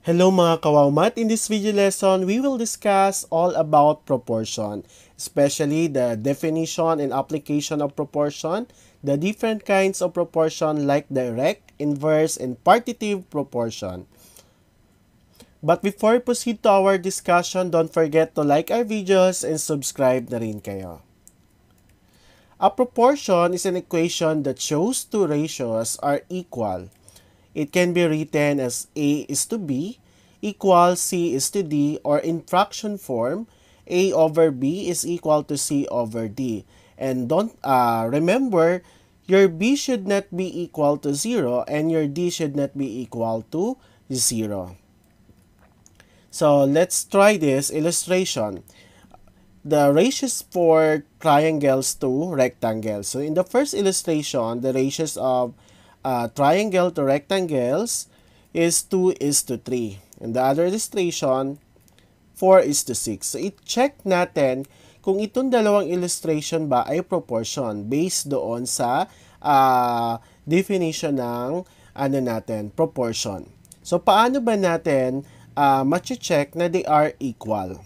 Hello mga kawawmat! In this video lesson, we will discuss all about proportion, especially the definition and application of proportion, the different kinds of proportion like direct, inverse, and partitive proportion. But before we proceed to our discussion, don't forget to like our videos and subscribe na rin kayo. A proportion is an equation that shows two ratios are equal. It can be written as A is to B equals C is to D, or in fraction form, A over B is equal to C over D. And don't remember, your B should not be equal to 0 and your D should not be equal to 0. So let's try this illustration. The ratios for triangles to rectangles. So in the first illustration, the ratios of triangle to rectangles is 2 is to 3. And the other illustration, 4 is to 6. So i-check natin kung itong dalawang illustration ba ay proportion based doon sa definition ng proportion. So paano ba natin ma-check na they are equal?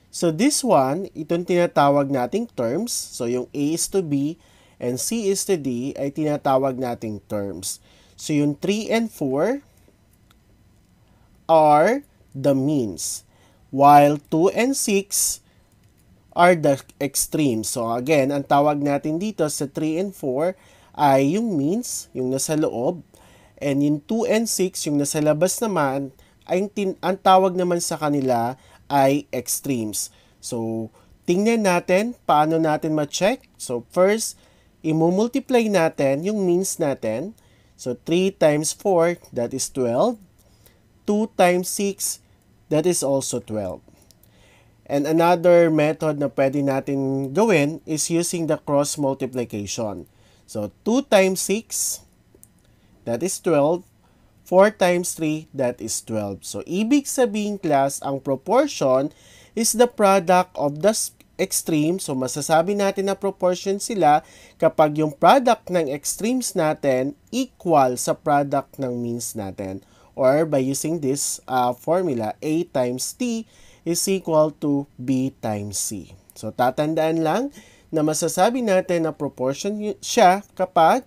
So this one, itong tinatawag nating terms. So yung A is to B and C is to D ay tinatawag nating terms. So yung 3 and 4 are the means, while 2 and 6 are the extremes. So again, ang tawag natin dito sa 3 and 4 ay yung means, yung nasa loob, and yung 2 and 6, yung nasa labas naman, ay ang tawag naman sa kanila ay extremes. So, tingnan natin paano natin ma-check. So, first, i-multiply natin yung means natin. So, 3 times 4, that is 12. 2 times 6, that is also 12. And another method na pwede natin gawin is using the cross multiplication. So, 2 times 6, that is 12. 4 times 3, that is 12. So, ibig sabihin class, ang proportion is the product of the extreme. So, masasabi natin na proportion sila kapag yung product ng extremes natin equal sa product ng means natin. Or by using this formula, A times T is equal to B times C. So, tatandaan lang na masasabi natin na proportion siya kapag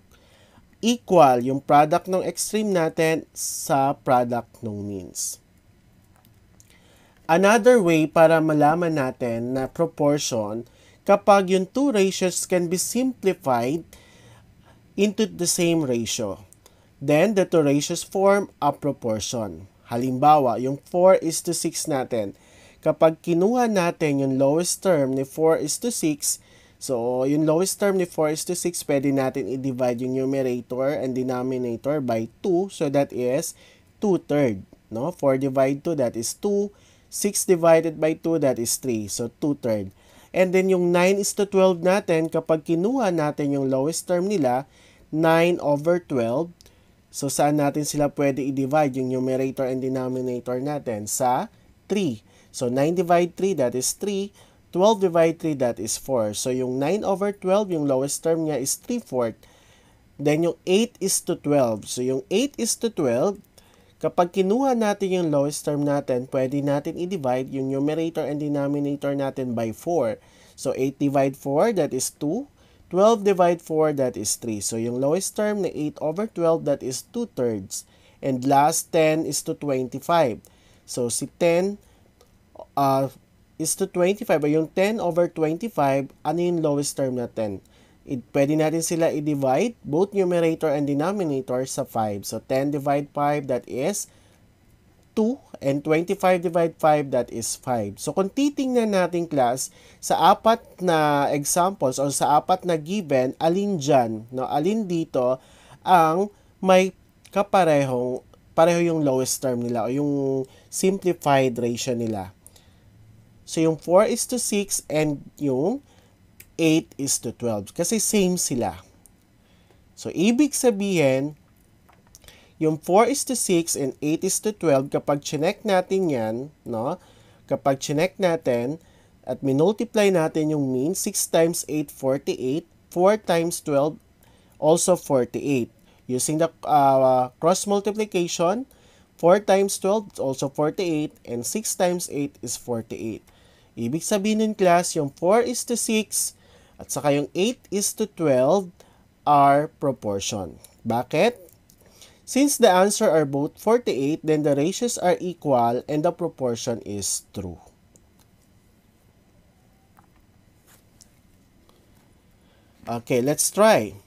equal yung product ng extreme natin sa product ng means. Another way para malaman natin na proportion kapag yung two ratios can be simplified into the same ratio. Then, the two ratios form a proportion. Halimbawa, yung 4 is to 6 natin. Kapag kinuha natin yung lowest term ni 4 is to 6, so, yung lowest term ni 4 is to 6, pwede natin i-divide yung numerator and denominator by 2. So, that is 2/3. No? 4 divided 2, that is 2. 6 divided by 2, that is 3. So, 2/3. And then, yung 9 is to 12 natin, kapag kinuha natin yung lowest term nila, 9 over 12. So, saan natin sila pwede i-divide yung numerator and denominator natin? Sa 3. So, 9 divided 3, that is 3. 12 divided 3, that is 4. So, yung 9 over 12, yung lowest term niya is 3/4. Then, yung 8 is to 12. So, yung 8 is to 12, kapag kinuha natin yung lowest term natin, pwede natin i-divide yung numerator and denominator natin by 4. So, 8 divided 4, that is 2. 12 divided 4, that is 3. So, yung lowest term na 8 over 12, that is 2/3. And last, 10 is to 25. So, si 10, is to 25, ay yung 10 over 25, ano yung lowest term na 10? Pwede natin sila i-divide, both numerator and denominator, sa 5. So, 10 divided 5, that is 2, and 25 divided 5, that is 5. So, kung titingnan natin class, sa apat na examples, o sa apat na given, alin dyan, no? Alin dito, ang may pareho yung lowest term nila, o yung simplified ratio nila. So, yung 4 is to 6 and yung 8 is to 12. Kasi same sila. So, ibig sabihin, yung 4 is to 6 and 8 is to 12, kapag chinek natin yan, no? Kapag chinek natin, at minultiply natin yung mean, 6 times 8, 48. 4 times 12, also 48. Using the cross multiplication, 4 times 12 is also 48 and 6 times 8 is 48. Ibig sabihin nun class, yung 4 is to 6 at saka yung 8 is to 12 are proportion. Bakit? Since the answer are both 48, then the ratios are equal and the proportion is true. Okay, let's try.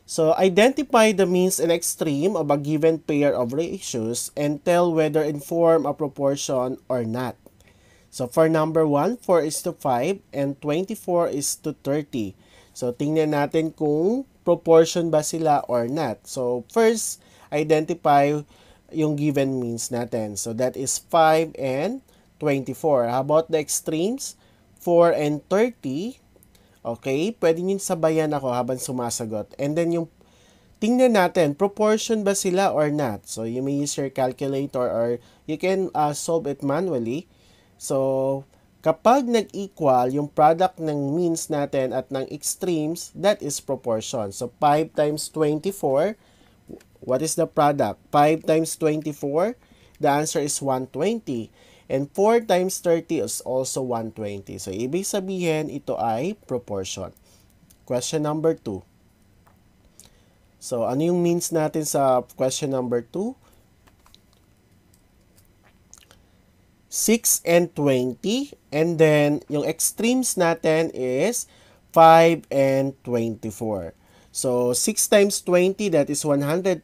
So, identify the means and extreme of a given pair of ratios and tell whether it form a proportion or not. So, for number 1, 4 is to 5 and 24 is to 30. So, tingnan natin kung proportion ba sila or not. So, first, identify yung given means natin. So, that is 5 and 24. How about the extremes? 4 and 30. Okay, pwede nyo sabayan ako habang sumasagot. And then yung tingnan natin, proportion ba sila or not? So, you may use your calculator or you can solve it manually. So, kapag nag-equal yung product ng means natin at ng extremes, that is proportion. So, 5 times 24, what is the product? 5 times 24, the answer is 120. And 4 times 30 is also 120. So, ibig sabihin, ito ay proportion. Question number 2. So, ano yung means natin sa question number 2? 6 and 20. And then, yung extremes natin is 5 and 24. So, 6 times 20, that is 120.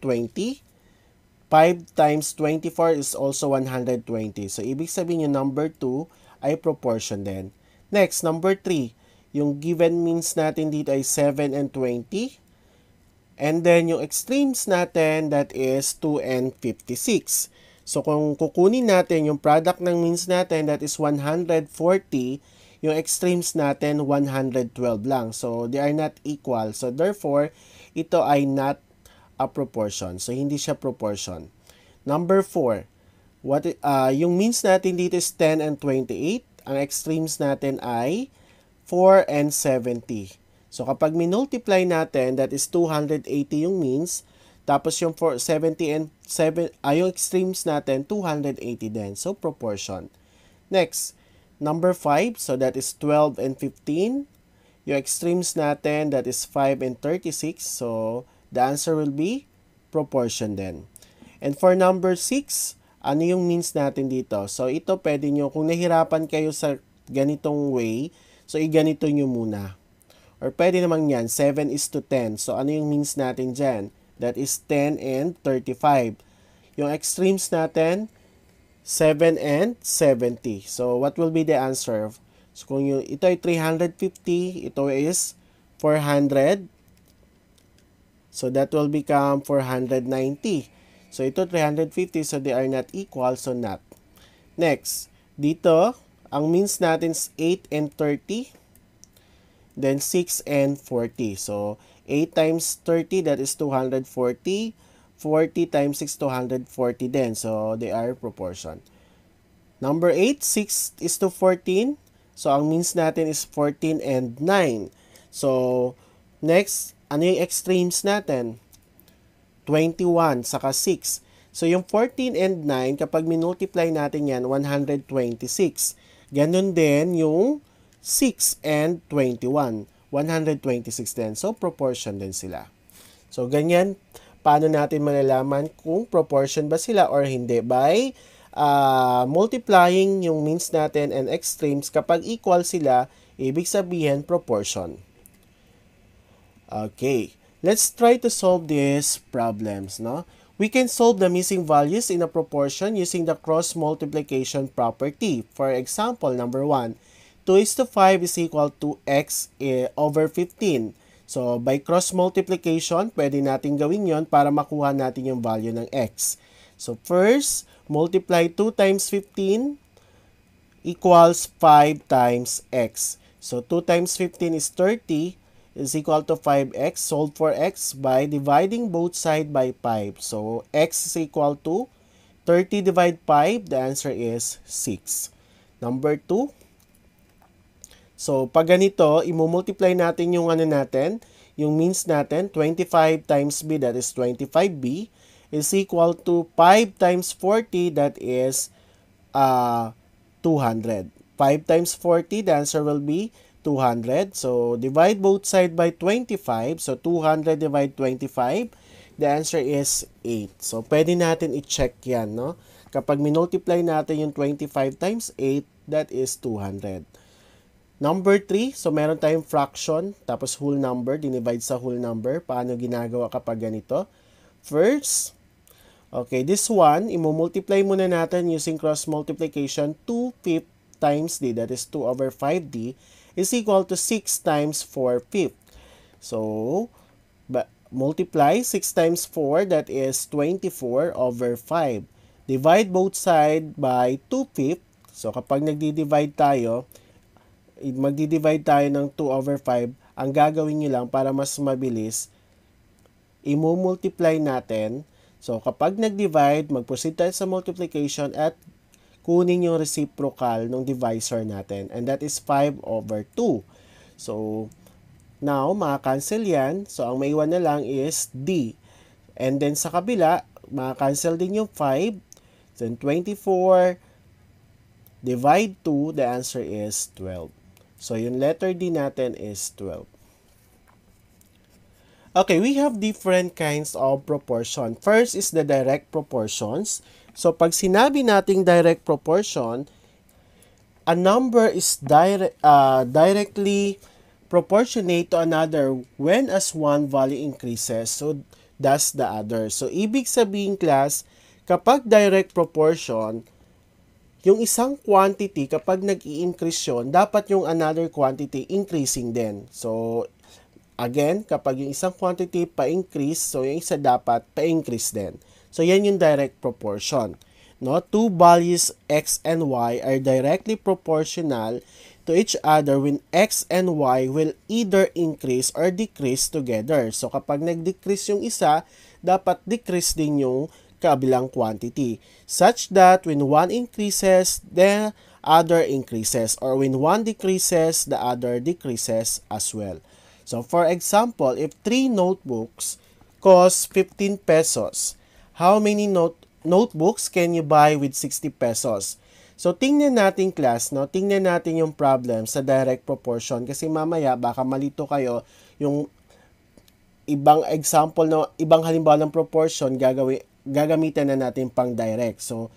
5 times 24 is also 120. So, ibig sabihin yung number 2 ay proportion din. Next, number 3. Yung given means natin dito ay 7 and 20. And then, yung extremes natin, that is 2 and 56. So, kung kukunin natin yung product ng means natin, that is 140. Yung extremes natin, 112 lang. So, they are not equal. So, therefore, ito ay not a proportion. So, hindi siya proportion. Number 4. Yung means natin dito is 10 and 28. Ang extremes natin ay 4 and 70. So, kapag minultiply natin, that is 280 yung means. Tapos yung 70 and 7, yung extremes natin, 280 din. So, proportion. Next, number 5. So, that is 12 and 15. Yung extremes natin, that is 5 and 36. So, the answer will be proportion din. And for number 6, ano yung means natin dito? So, ito pwede nyo, kung nahirapan kayo sa ganitong way, so, iganito nyo muna. Or pwede naman yan, 7 is to 10. So, ano yung means natin dyan? That is 10 and 35. Yung extremes natin, 7 and 70. So, what will be the answer? So, kung ito ay 350, ito is 400. So, that will become 490. So, ito 350. So, they are not equal. So, not. Next, dito, ang means natin is 8 and 30. Then, 6 and 40. So, 8 times 30, that is 240. 40 times 6, 240 din. So, they are proportion. Number 8, 6 is to 14. So, ang means natin is 14 and 9. So, next, ano yung extremes natin? 21 saka 6. So, yung 14 and 9, kapag minultiply natin yan, 126. Ganun din yung 6 and 21. 126 din. So, proportion din sila. So, ganyan, paano natin malalaman kung proportion ba sila or hindi? By multiplying yung means natin and extremes. Kapag equal sila, ibig sabihin proportion. Okay. Let's try to solve these problems, no? We can solve the missing values in a proportion using the cross multiplication property. For example, number 1, 2 is to 5 is equal to x over 15. So, by cross multiplication, pwede natin gawin yon para makuha natin yung value ng x. So, first, multiply 2 times 15 equals 5 times x. So, 2 times 15 is 30. Is equal to 5x. Solve for x by dividing both sides by 5. So, x is equal to 30 divide 5. The answer is 6. Number 2. So, pag ganito, imumultiply natin yung ano natin, yung means natin, 25 times B, that is 25B, is equal to 5 times 40, that is 200. 5 times 40, the answer will be 200. So, divide both side by 25. So, 200 divide 25, the answer is 8. So, pwede natin i-check yan, no? Kapag minultiply natin yung 25 times 8, that is 200. Number 3, so meron tayong fraction, tapos whole number, dinivide sa whole number. Paano ginagawa kapag ganito? First, okay, this one, imumultiply muna natin using cross multiplication. 2/5 times D, that is 2 over 5D, is equal to 6 times 4/5. So, multiply 6 times 4, that is 24 over 5. Divide both side by 2/5. So, kapag nagdi-divide tayo, magdi-divide tayo ng 2 over 5. Ang gagawin nyo lang para mas mabilis, imumultiply natin. So, kapag nag-divide, mag-proceed tayo sa multiplication at kunin yung reciprocal ng divisor natin. And that is 5 over 2. So, now, makakancel yan. So, ang maiwan na lang is D. And then, sa kabila, makakancel din yung 5. Then, 24 divide 2, the answer is 12. So, yung letter D natin is 12. Okay, we have different kinds of proportion. First is the direct proportions. So, pag sinabi nating direct proportion, a number is directly proportionate to another when as one value increases, so does the other. So, ibig sabihin, class, kapag direct proportion, yung isang quantity, kapag nag-i-increase yun, dapat yung another quantity increasing din. So, again, kapag yung isang quantity pa-increase, so yung isa dapat pa-increase din. So, yan yung direct proportion. No? Two values x and y are directly proportional to each other when x and y will either increase or decrease together. So, kapag nag-decrease yung isa, dapat decrease din yung kabilang quantity, such that when one increases, the other increases, or when one decreases, the other decreases as well. So, for example, if 3 notebooks cost 15 pesos, how many notebooks can you buy with 60 pesos? So, tingnan natin, class, no? Tingnan natin yung problem sa direct proportion kasi mamaya baka malito kayo yung ibang example, no? Ibang halimbawa ng proportion gagamitan na natin pang direct. So,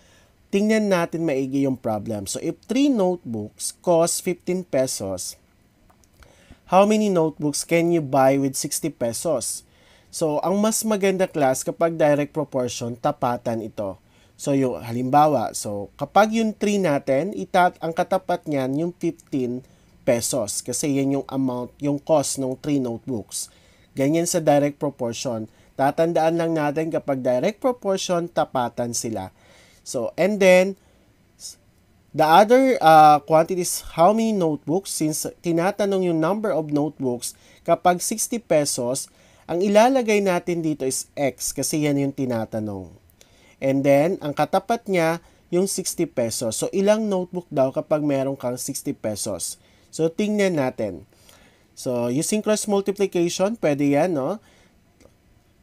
tingnan natin maigi yung problem. So, if 3 notebooks cost 15 pesos, how many notebooks can you buy with 60 pesos? So, ang mas maganda, class, kapag direct proportion, tapatan ito. So, yung halimbawa, so kapag yung 3 natin, ang katapat niyan yung 15 pesos kasi yan yung amount, yung cost ng 3 notebooks. Ganyan sa direct proportion. Tatandaan lang natin kapag direct proportion, tapatan sila. So, and then, the other quantity is how many notebooks. Since tinatanong yung number of notebooks, kapag 60 pesos, ang ilalagay natin dito is x kasi yan yung tinatanong. And then, ang katapat niya, yung 60 pesos. So, ilang notebook daw kapag meron kang 60 pesos? So, tingnan natin. So, using cross multiplication, pwede yan, no?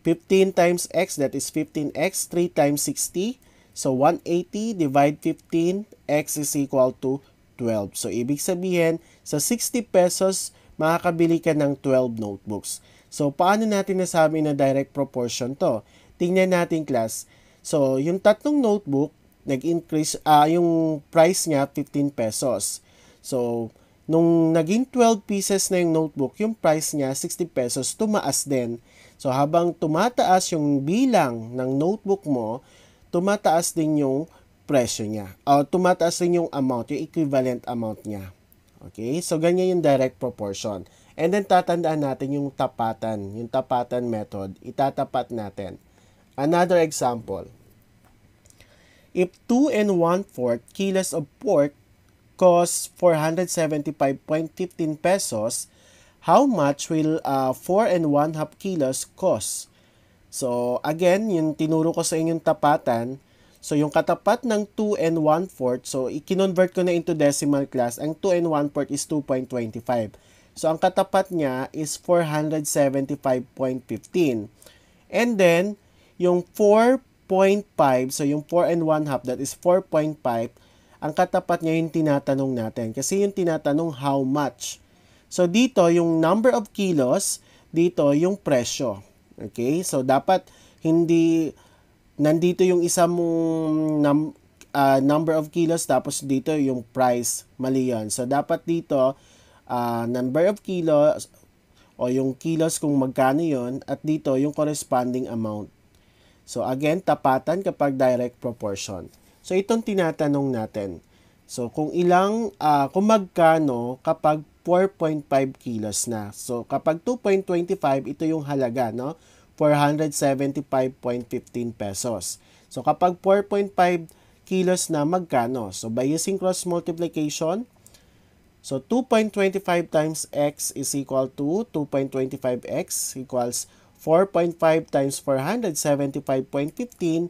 15 times x, that is 15x, 3 times 60. So, 180 divide 15, x is equal to 12. So, ibig sabihin, sa 60 pesos, makakabili ka ng 12 notebooks. So, paano natin nasabi na direct proportion to? Tingnan natin, class. So, yung tatlong notebook, nag-increase, yung price niya, 15 pesos. So, nung naging 12 pieces na yung notebook, yung price niya, 60 pesos, tumaas din. So, habang tumataas yung bilang ng notebook mo, tumataas din yung presyo niya. O, tumataas din yung amount, yung equivalent amount niya. Okay? So, ganyan yung direct proportion. And then, tatandaan natin yung tapatan method. Itatapat natin. Another example. If 2 1/4 kilos of pork costs 475.15 pesos, how much will 4 1/2 kilos cost? So, again, yung tinuro ko sa inyong tapatan. So, yung katapat ng 2 1/4, so, i-convert ko na into decimal, class. Ang 2 1/4 is 2.25. So, ang katapat niya is 475.15. And then, yung 4.5, so yung 4 and 1 half, that is 4.5, ang katapat niya yung tinatanong natin. Kasi yung tinatanong how much. So, dito, yung number of kilos, dito, yung presyo. Okay? So, dapat hindi, nandito yung isa mong number of kilos, tapos dito yung price. Mali yun. So, dapat dito, number of kilos, o yung kilos kung magkano yon, at dito yung corresponding amount. So, again, tapatan kapag direct proportion. So, itong tinatanong natin. So, kung magkano kapag 4.5 kilos na. So, kapag 2.25, ito yung halaga, no? 475.15 pesos. So, kapag 4.5 kilos na, magkano? So, by using cross multiplication, so 2.25 times x is equal to 2.25x equals 4.5 times 475.15.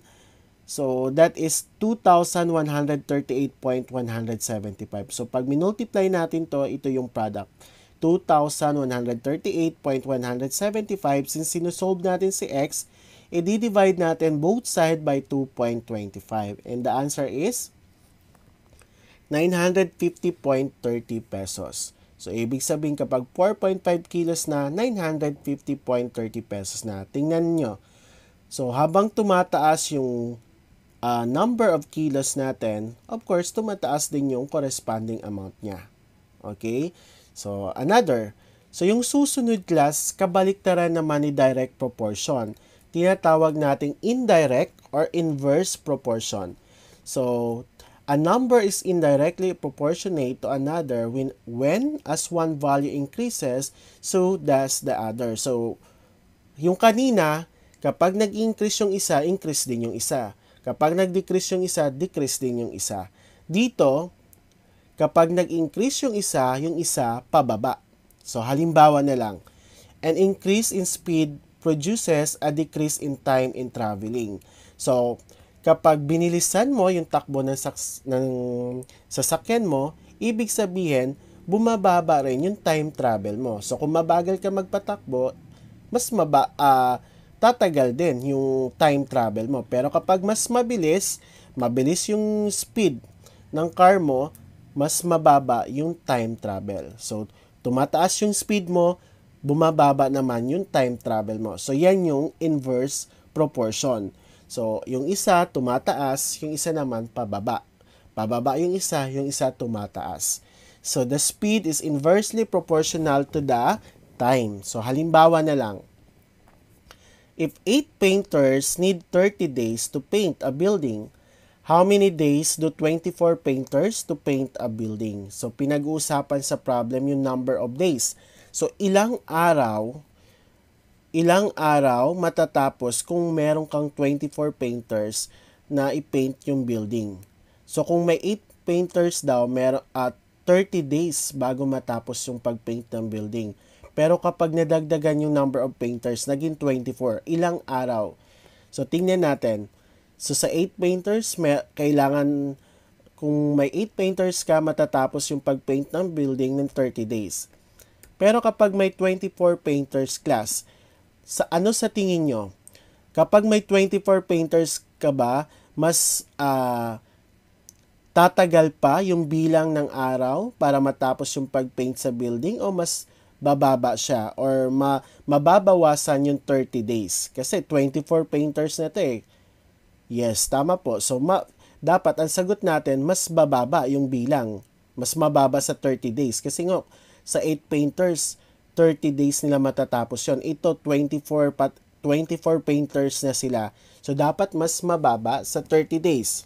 So, that is 2,138.175. So, pag minultiply natin to, ito yung product. 2,138.175. Since sinusolve natin si x, i-divide natin both side by 2.25. And the answer is 950.30 pesos. So, ibig sabihin kapag 4.5 kilos na, 950.30 pesos na. Tingnan nyo. So, habang tumataas yung number of kilos natin, of course, tumataas din yung corresponding amount niya. Okay? So, another. So, yung susunod class, kabaliktaran naman ni direct proportion. Tinatawag nating indirect or inverse proportion. So, a number is indirectly proportionate to another when as one value increases, so does the other. So, yung kanina, kapag nag-increase yung isa, increase din yung isa. Kapag nag-decrease yung isa, decrease din yung isa. Dito, kapag nag-increase yung isa pababa. So, halimbawa na lang, an increase in speed produces a decrease in time in traveling. So, kapag binilisan mo yung takbo ng sasakyan mo, ibig sabihin, bumababa rin yung time travel mo. So, kung mabagal ka magpatakbo, mas tatagal din yung time travel mo. Pero kapag mas mabilis yung speed ng car mo, mas mababa yung time travel. So, tumataas yung speed mo, bumababa naman yung time travel mo. So, yan yung inverse proportion. So, yung isa tumataas, yung isa naman pababa. Pababa yung isa tumataas. So, the speed is inversely proportional to the time. So, halimbawa na lang, if 8 painters need 30 days to paint a building, how many days do 24 painters to paint a building? So, pinag-uusapan sa problem yung number of days. So, ilang araw matatapos kung meron kang 24 painters na i-paint yung building. So, kung may 8 painters daw, meron 30 days bago matapos yung pag-paint ng building. Pero kapag nadagdagan yung number of painters, naging 24. Ilang araw? So, tingnan natin. So, sa 8 painters, kailangan, kung may 8 painters ka, matatapos yung pag-paint ng building ng 30 days. Pero kapag may 24 painters class, sa tingin nyo? Kapag may 24 painters ka ba, mas tatagal pa yung bilang ng araw para matapos yung pag-paint sa building o mas bababa siya or mababawasan yung 30 days? Kasi 24 painters na ito eh. Yes, tama po. So, dapat ang sagot natin, mas bababa yung bilang. Mas mababa sa 30 days. Kasi nga, sa 8 painters, 30 days nila matatapos yon. Ito, 24 painters na sila. So, dapat mas mababa sa 30 days.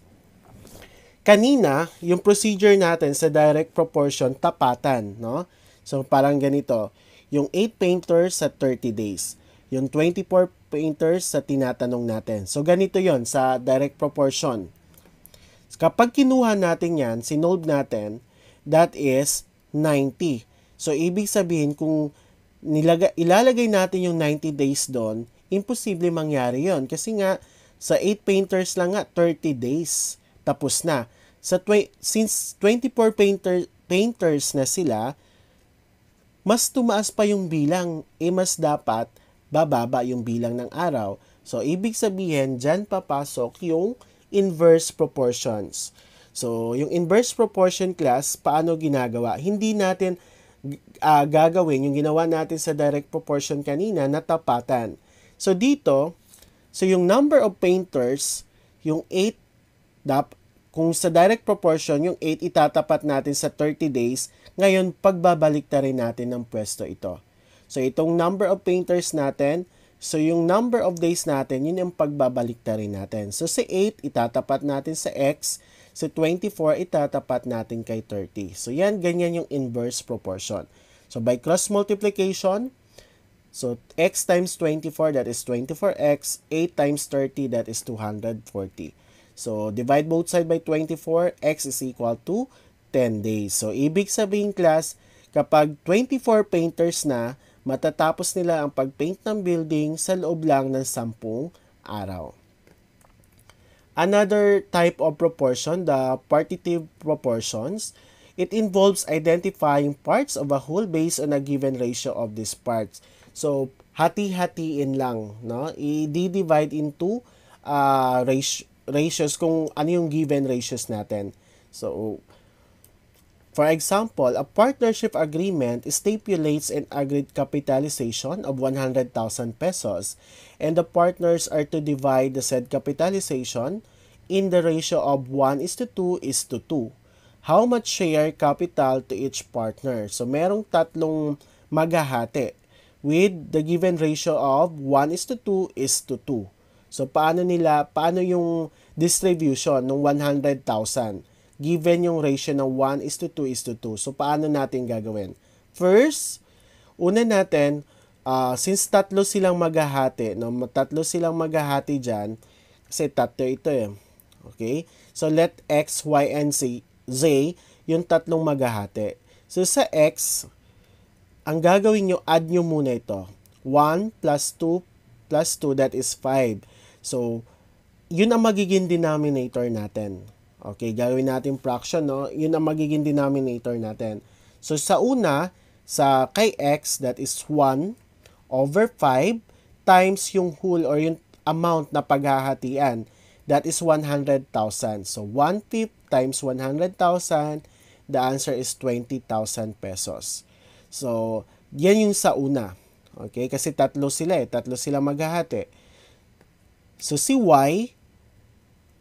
Kanina, yung procedure natin sa direct proportion, tapatan, no? So, parang ganito. Yung 8 painters sa 30 days. Yung 24 painters sa tinatanong natin. So, ganito yon sa direct proportion. Kapag kinuha natin yan, sinolve natin, that is 90. So, ibig sabihin, kung ilalagay natin yung 90 days doon, imposible mangyari yon. Kasi nga, sa 8 painters lang nga, 30 days. Tapos na. Since 24 painters na sila, mas tumaas pa yung bilang, mas dapat bababa yung bilang ng araw. So, ibig sabihin, dyan papasok yung inverse proportions. So, yung inverse proportion class, paano ginagawa? Hindi natin gagawin yung ginawa natin sa direct proportion kanina na tapatan. So, dito, so yung number of painters, yung 8, kung sa direct proportion, yung 8 itatapat natin sa 30 days, ngayon pagbabalik na rin natin ng pwesto ito. So itong number of painters natin, so yung number of days natin, yun yung pagbabalik na rin natin. So si 8 itatapat natin sa X, si 24 itatapat natin kay 30. So yan, ganyan yung inverse proportion. So by cross multiplication, so X times 24, that is 24X, 8 times 30, that is 240. So, divide both side by 24, X is equal to 10 days. So, ibig sabihin class, kapag 24 painters na, matatapos nila ang pagpaint ng building sa loob lang ng 10 araw. Another type of proportion, the partitive proportions, it involves identifying parts of a whole based on a given ratio of these parts. So, hati-hatiin lang, no? I-divide into ratios kung ano yung given ratios natin. So, for example, a partnership agreement stipulates an agreed capitalization of 100,000 pesos and the partners are to divide the said capitalization in the ratio of 1:2:2. How much share capital to each partner? So, merong tatlong maghahati with the given ratio of 1:2:2. So, paano yung distribution ng 100,000? Given yung ratio ng 1:2:2. So, paano natin gagawin? First, una natin, since tatlo silang maghahati, no? Tatlo silang maghahati dyan, kasi tatlo ito eh. Okay? So, let X, Y, and Z, yung tatlong maghahati. So, sa X, ang gagawin nyo, add nyo muna ito. 1 plus 2 plus 2, that is 5. So, yun ang magiging denominator natin. Okay, gagawin natin fraction, no? Yun ang magiging denominator natin. So, sa una, sa kay X, that is 1 over 5 times yung whole or yung amount na paghahatian. That is 100,000. So, 1/5 times 100,000, the answer is 20,000 pesos. So, yan yung sa una. Okay, kasi tatlo sila eh. Tatlo sila maghahati. So, si Y,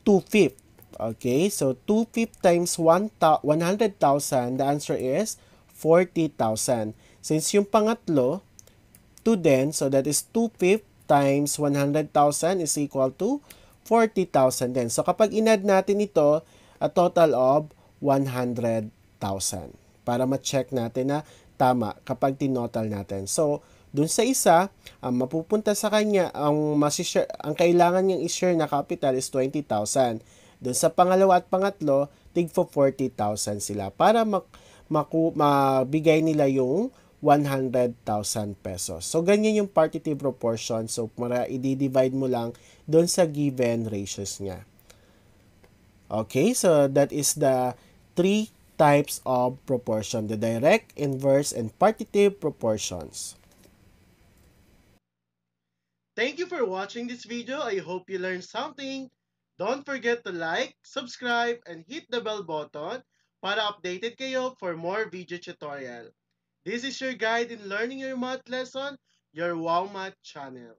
2/5. Okay, so 2/5 times 100,000, the answer is 40,000. Since yung pangatlo, 2 din, so that is 2/5 times 100,000 is equal to 40,000 din. So kapag inad natin ito, a total of 100,000 para ma-check natin na tama kapag tinotal natin. So, dun sa isa, ang mapupunta sa kanya, ang kailangan niyang i-share na capital is 20,000. Dun sa pangalawa at pangatlo, tig-for 40,000 sila para mabigay nila yung 100,000 pesos. So, ganyan yung partitive proportion. So, para i-divide mo lang dun sa given ratios niya. Okay, so that is the 3 types of proportion, the direct, inverse, and partitive proportions. Thank you for watching this video. I hope you learned something. Don't forget to like, subscribe, and hit the bell button para updated kayo for more video tutorial. This is your guide in learning your math lesson, your Wow Math channel.